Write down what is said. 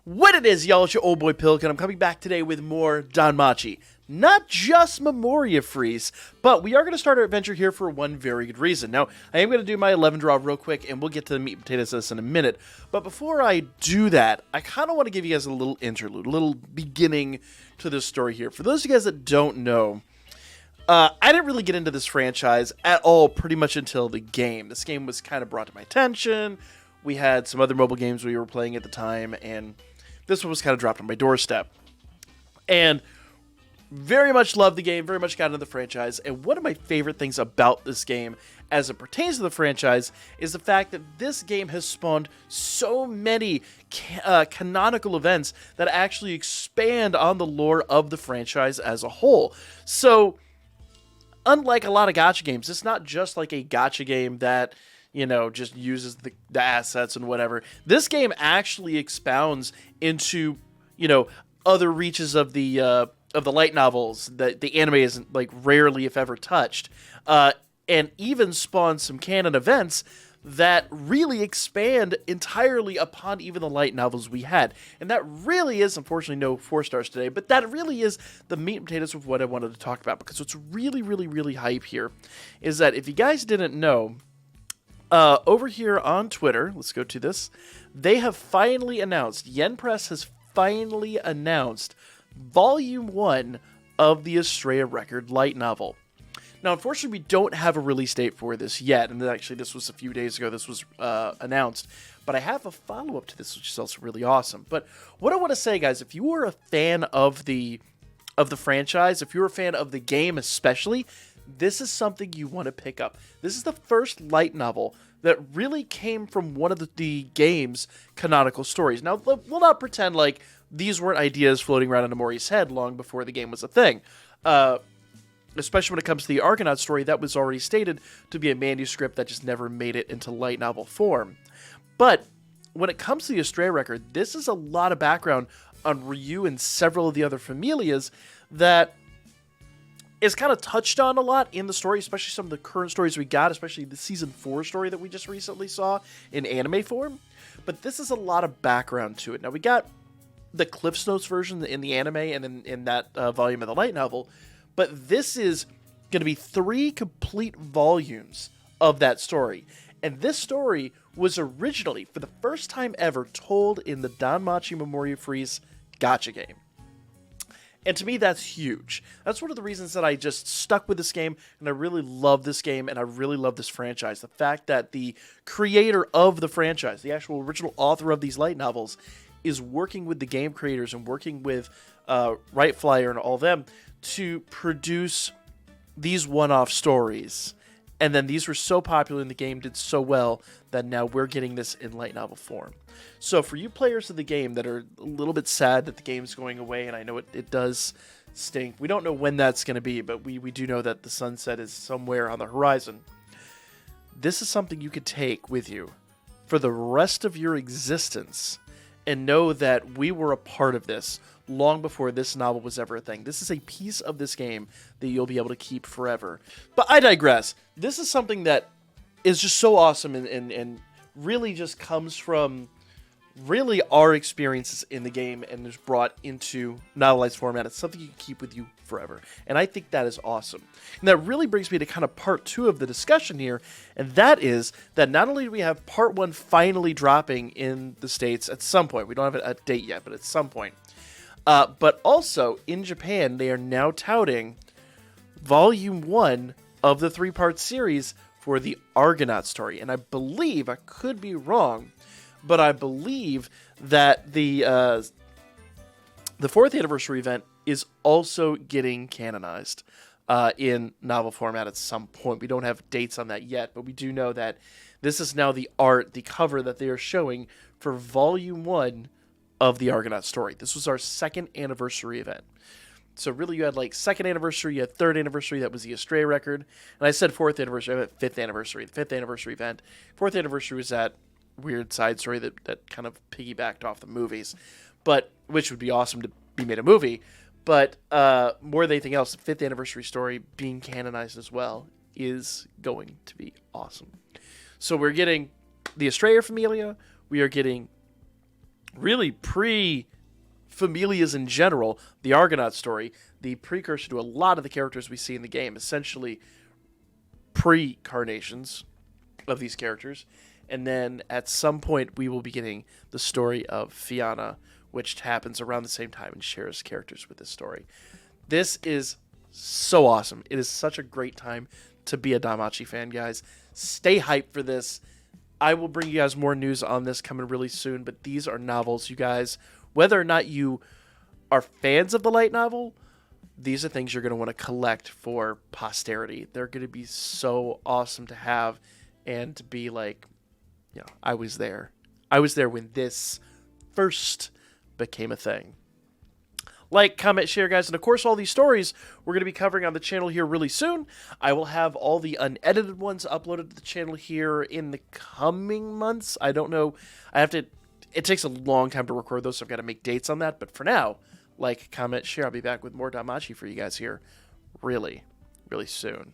What it is, y'all, it's your old boy Pilk, and I'm coming back today with more Danmachi. Not just Memoria Freeze, but we are going to start our adventure here for one very good reason. Now, I am going to do my 11 draw real quick, and we'll get to the meat and potatoes of this in a minute. But before I do that, I kind of want to give you guys a little interlude, a little beginning to this story here. For those of you guys that don't know, I didn't really get into this franchise at all pretty much until the game. This game was kind of brought to my attention. We had some other mobile games we were playing at the time, and this one was kind of dropped on my doorstep. And very much loved the game, very much got into the franchise, and one of my favorite things about this game as it pertains to the franchise is the fact that this game has spawned so many canonical events that actually expand on the lore of the franchise as a whole. So, unlike a lot of gacha games, it's not just like a gacha game that, you know, just uses the assets and whatever. This game actually expounds into, you know, other reaches of the light novels that the anime isn't, like, rarely if ever touched, and even spawns some canon events that really expand entirely upon even the light novels we had. And that really is, unfortunately, no 4 stars today, but that really is the meat and potatoes of what I wanted to talk about, because what's really, really, really hype here is that if you guys didn't know, over here on Twitter, let's go to this, they have finally announced, Yen Press has finally announced Volume 1 of the Astrea Record light novel. Now, unfortunately, we don't have a release date for this yet, and actually this was a few days ago this was announced, but I have a follow-up to this, which is also really awesome. But what I want to say, guys, if you are a fan of the franchise, if you're a fan of the game especially, this is something you want to pick up. This is the first light novel that really came from one of the game's canonical stories. Now, we'll not pretend like these weren't ideas floating around in Amori's head long before the game was a thing. Especially when it comes to the Argonaut story, that was already stated to be a manuscript that just never made it into light novel form. But when it comes to the Astrea record, this is a lot of background on Ryu and several of the other familias that is kind of touched on a lot in the story, especially some of the current stories we got, especially the Season 4 story that we just recently saw in anime form. But this is a lot of background to it. Now, we got the Cliff's Notes version in the anime and in that volume of the light novel, but this is going to be 3 complete volumes of that story. And this story was originally, for the first time ever, told in the Danmachi Memoria Freeze gacha game. And to me, that's huge. That's one of the reasons that I just stuck with this game, and I really love this game, and I really love this franchise. The fact that the creator of the franchise, the actual original author of these light novels, is working with the game creators and working with Right Flyer and all them to produce these one-off stories. And then these were so popular in the game, did so well, that now we're getting this in light novel form. So for you players of the game that are a little bit sad that the game's going away, and I know it does stink, we don't know when that's going to be, but we do know that the sunset is somewhere on the horizon. This is something you could take with you for the rest of your existence and know that we were a part of this long before this novel was ever a thing. This is a piece of this game that you'll be able to keep forever. But I digress. This is something that is just so awesome and really just comes from really our experiences in the game and is brought into novelized format. It's something you can keep with you forever. And I think that is awesome. And that really brings me to kind of part 2 of the discussion here, and that is that not only do we have part 1 finally dropping in the States at some point, we don't have a date yet, but at some point, but also in Japan, they are now touting Volume 1 of the 3-part series for the Argonaut story. And I believe, I could be wrong, but I believe that the 4th anniversary event is also getting canonized in novel format at some point. We don't have dates on that yet, but we do know that this is now the art, the cover that they are showing for Volume 1 of the Argonaut story. This was our 2nd anniversary event. So really you had like 2nd anniversary, you had 3rd anniversary, that was the Astrea record. And I said 4th anniversary, I meant 5th anniversary. The 5th anniversary event. 4th anniversary was that weird side story that kind of piggybacked off the movies, but which would be awesome to be made a movie. But more than anything else, the 5th anniversary story being canonized as well is going to be awesome. So we're getting the Astrea Familia, we are getting really pre-Familias in general, the Argonaut story, the precursor to a lot of the characters we see in the game, essentially pre-carnations of these characters. And then at some point we will be getting the story of Fianna, which happens around the same time and shares characters with this story. This is so awesome. It is such a great time to be a DanMachi fan, guys. Stay hyped for this. I will bring you guys more news on this coming really soon, but these are novels, you guys. Whether or not you are fans of the light novel, these are things you're going to want to collect for posterity. They're going to be so awesome to have and to be like, you know, I was there. I was there when this first became a thing. Like, comment, share, guys. And, of course, all these stories we're going to be covering on the channel here really soon. I will have all the unedited ones uploaded to the channel here in the coming months. I don't know. It takes a long time to record those, so I've got to make dates on that. But for now, like, comment, share. I'll be back with more DanMachi for you guys here really, really soon.